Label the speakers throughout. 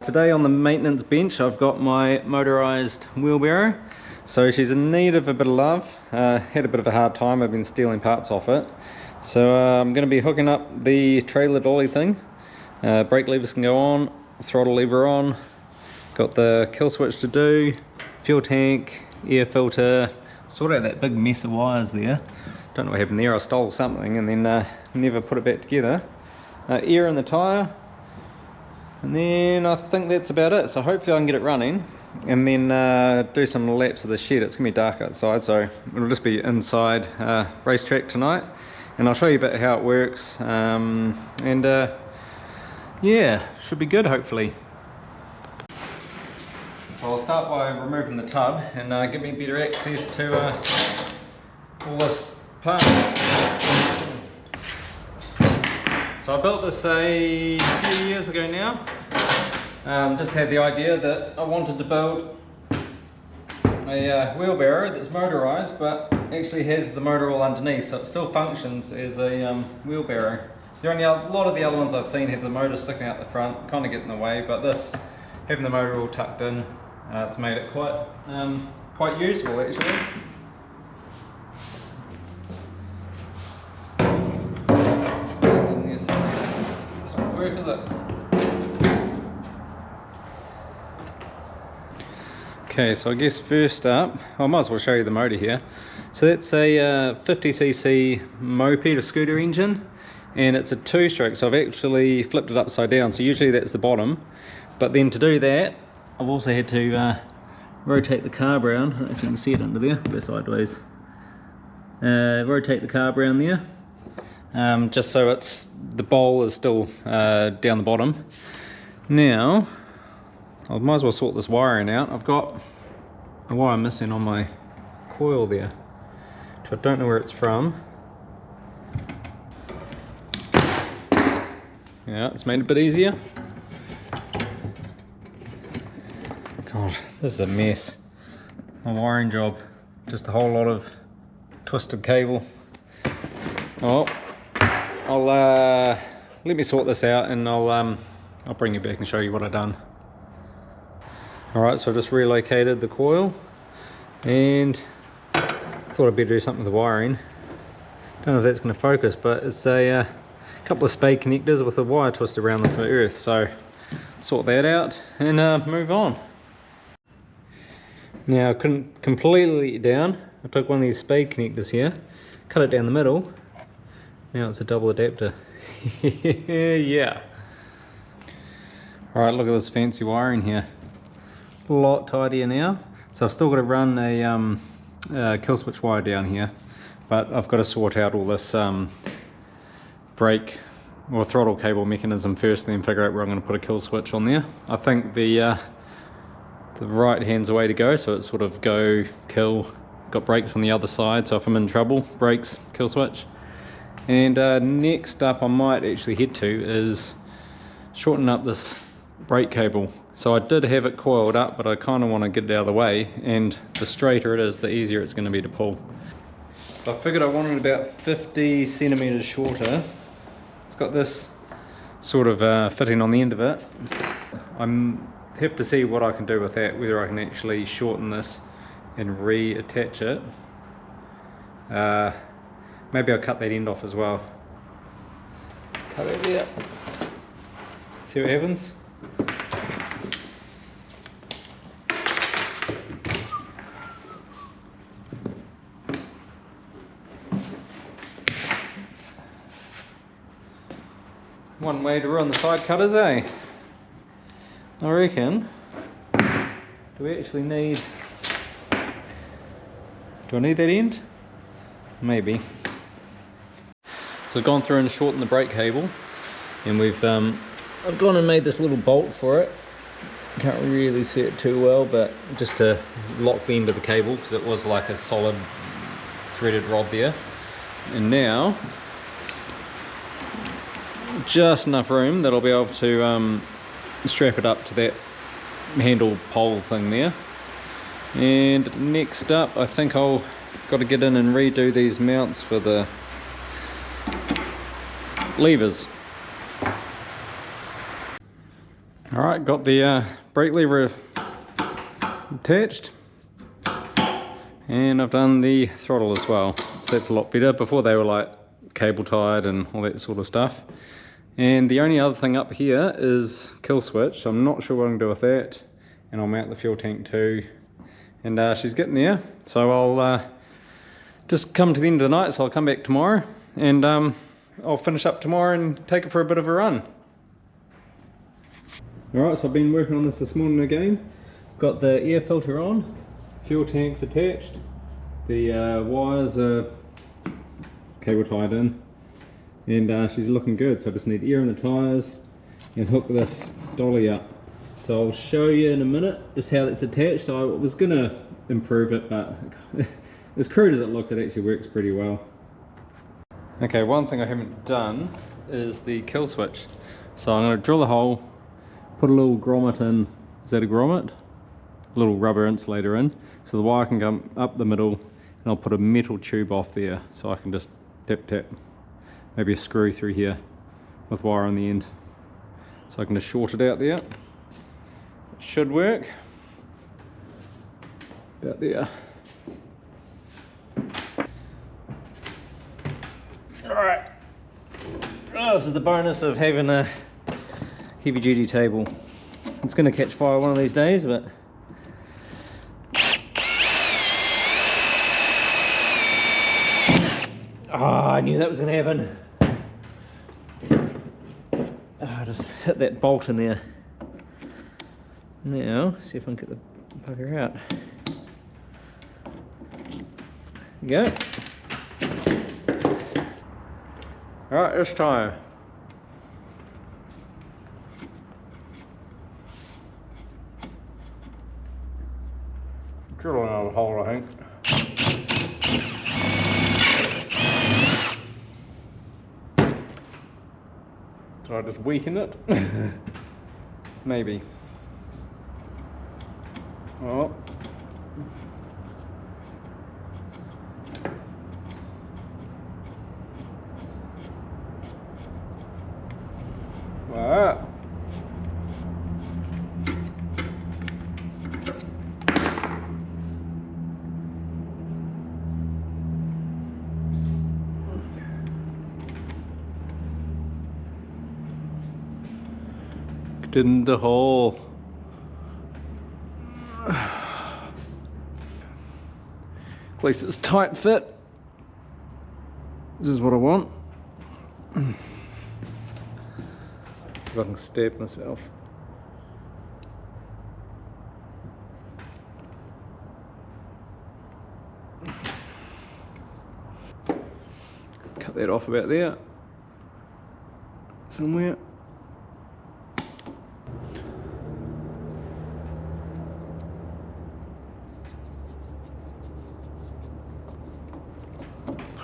Speaker 1: Today on the maintenance bench I've got my motorized wheelbarrow. So she's in need of a bit of love. Had a bit of a hard time, I've been stealing parts off it. So I'm going to be hooking up the trailer dolly thing. Brake levers can go on, throttle lever on. Got the kill switch to do, fuel tank, air filter. Sort out that big mess of wires there. Don't know what happened there, I stole something and then never put it back together. Air in the tyre. And then I think that's about it, so hopefully I can get it running and then do some laps of the shed. It's going to be dark outside, so it'll just be inside racetrack tonight, and I'll show you a bit how it works, yeah, should be good hopefully. So I'll start by removing the tub and give me better access to all this part. So I built this a few years ago now. Just had the idea that I wanted to build a wheelbarrow that's motorized but actually has the motor all underneath, so it still functions as a wheelbarrow. A lot of the other ones I've seen have the motor sticking out the front, kind of get in the way, but this, having the motor all tucked in, it's made it quite useful actually. Work, is it? Okay, so I guess first up, I might as well show you the motor here. So that's a 50cc moped or scooter engine, and it's a 2-stroke, so I've actually flipped it upside down. So usually that's the bottom, but then to do that I've also had to rotate the carb around. I don't know if you can see it under there, go sideways. Rotate the carb around there. Just so the bowl is still down the bottom. Now, I might as well sort this wiring out. I've got a wire missing on my coil there, which I don't know where it's from. Yeah, it's made it a bit easier. God, this is a mess. My wiring job, just a whole lot of twisted cable. Oh. Let me sort this out and I'll bring you back and show you what I've done. Alright, so I just relocated the coil and thought I'd better do something with the wiring. Don't know if that's going to focus, but it's a couple of spade connectors with a wire twisted around them for earth, so sort that out and move on. Now I couldn't completely let it down. I took one of these spade connectors here, cut it down the middle. Now it's a double adapter. Yeah. Alright, look at this fancy wiring here. A lot tidier now. So I've still got to run a kill switch wire down here, but I've got to sort out all this brake or throttle cable mechanism first, and then figure out where I'm going to put a kill switch on there. I think the right hand's the way to go, so it's sort of go, kill, got brakes on the other side, so if I'm in trouble, brakes, kill switch. And next up I might actually head to is shorten up this brake cable. So I did have it coiled up, but I kind of want to get it out of the way, and the straighter it is, the easier it's going to be to pull. So I figured I wanted about 50 centimeters shorter. It's got this sort of fitting on the end of it. I have to see what I can do with that, whether I can actually shorten this and reattach it. Maybe I'll cut that end off as well. Cut it there. See what happens. One way to ruin the side cutters, eh? I reckon. Do we actually need... Do I need that end? Maybe. So I've gone through and shortened the brake cable, and I've gone and made this little bolt for it. Can't really see it too well, but just to lock the end of the cable, because it was like a solid threaded rod there. And now, just enough room that I'll be able to strap it up to that handle pole thing there. And next up, I think I'll got to get in and redo these mounts for the levers. Alright, got the brake lever attached, and I've done the throttle as well, so that's a lot better. Before they were like cable tied and all that sort of stuff. And the only other thing up here is kill switch, so I'm not sure what I'm going to do with that. And I'll mount the fuel tank too. And she's getting there, so I'll just come to the end of the night, so I'll come back tomorrow, and I'll finish up tomorrow and take it for a bit of a run. Alright, so I've been working on this morning again. Got the air filter on, fuel tank's attached, the wires are cable tied in, and she's looking good. So I just need air in the tyres and hook this dolly up. So I'll show you in a minute just how that's attached. I was going to improve it, but as crude as it looks, it actually works pretty well. Okay, one thing I haven't done is the kill switch. So I'm going to drill a hole, put a little grommet in. Is that a grommet? A little rubber insulator in, so the wire can come up the middle, and I'll put a metal tube off there, so I can just tap, maybe a screw through here with wire on the end. So I can just short it out there. It should work. About there. Alright. Oh, this is the bonus of having a heavy duty table. It's going to catch fire one of these days, but I knew that was going to happen. I just hit that bolt in there. Now, see if I can get the bugger out. There you go. Alright, this time. Drill another hole, I think. Did I just weaken it? Maybe. Oh. Wow. Get in the hole. At least it's tight fit. This is what I want. If I can stab myself. Cut that off about there. Somewhere.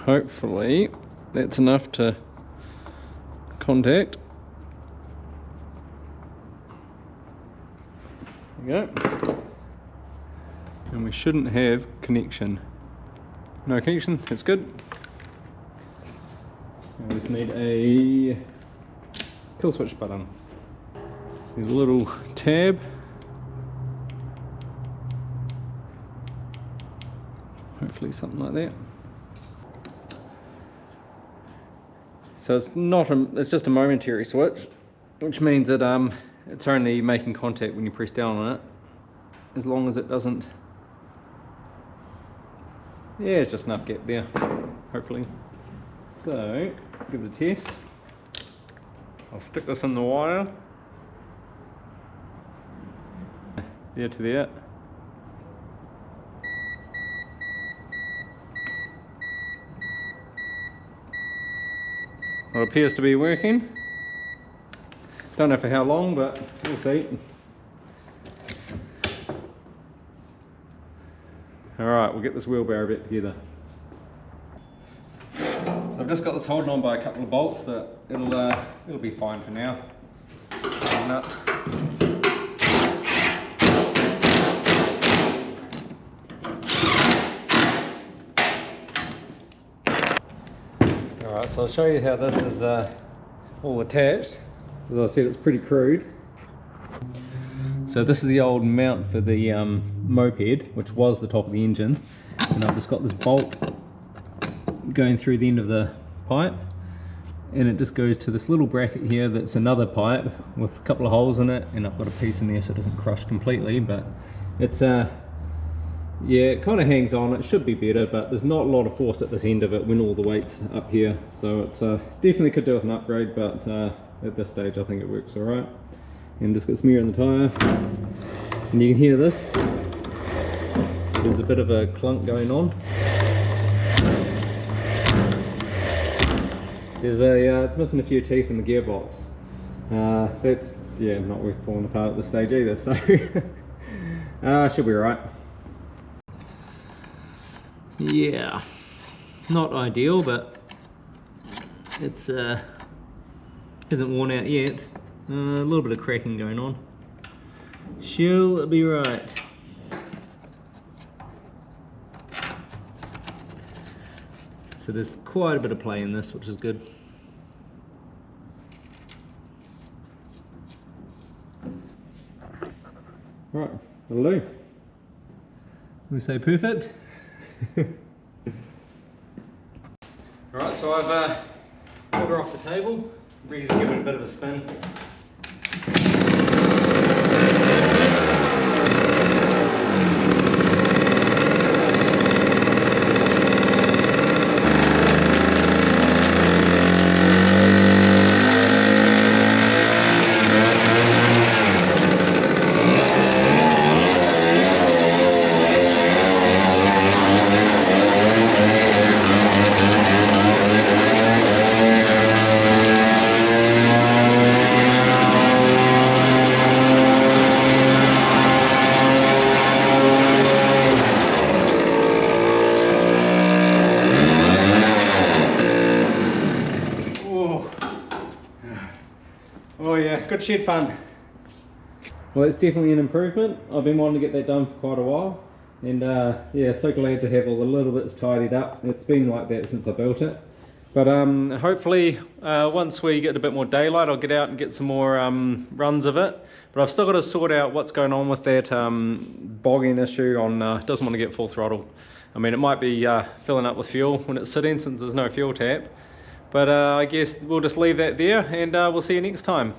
Speaker 1: Hopefully that's enough to contact. There we go. And we shouldn't have connection. No connection, that's good. I just need a kill switch button. There's a little tab. Hopefully something like that. So it's not it's just a momentary switch, which means that it's only making contact when you press down on it, as long as it doesn't. Yeah, it's just enough gap there, hopefully. So give it a test. I'll stick this in the wire. There to there. Well, it appears to be working. Don't know for how long, but we'll see. Alright, we'll get this wheelbarrow bit together. So I've just got this holding on by a couple of bolts, but it'll be fine for now. Alright, so I'll show you how this is all attached. As I said, it's pretty crude. So this is the old mount for the moped, which was the top of the engine, and I've just got this bolt going through the end of the pipe, and it just goes to this little bracket here that's another pipe with a couple of holes in it, and I've got a piece in there so it doesn't crush completely, but it's yeah, it kind of hangs on. It should be better, but there's not a lot of force at this end of it when all the weight's up here, so it's definitely could do with an upgrade, but at this stage I think it works alright. And just got smear in the tyre, and you can hear this, there's a bit of a clunk going on. There's it's missing a few teeth in the gearbox. That's, yeah, not worth pulling apart at this stage either, so should be alright. Yeah, not ideal, but it's isn't worn out yet. A little bit of cracking going on. She'll be right. So there's quite a bit of play in this, which is good. Right, that'll do. We say perfect. Alright, so I've pulled her off the table, ready to give it a bit of a spin. Oh yeah, good shed fun. Well, it's definitely an improvement. I've been wanting to get that done for quite a while, and yeah, so glad to have all the little bits tidied up. It's been like that since I built it, but hopefully once we get a bit more daylight, I'll get out and get some more runs of it. But I've still got to sort out what's going on with that bogging issue on doesn't want to get full throttle. I mean, it might be filling up with fuel when it's sitting, since there's no fuel tap. But I guess we'll just leave that there, and we'll see you next time.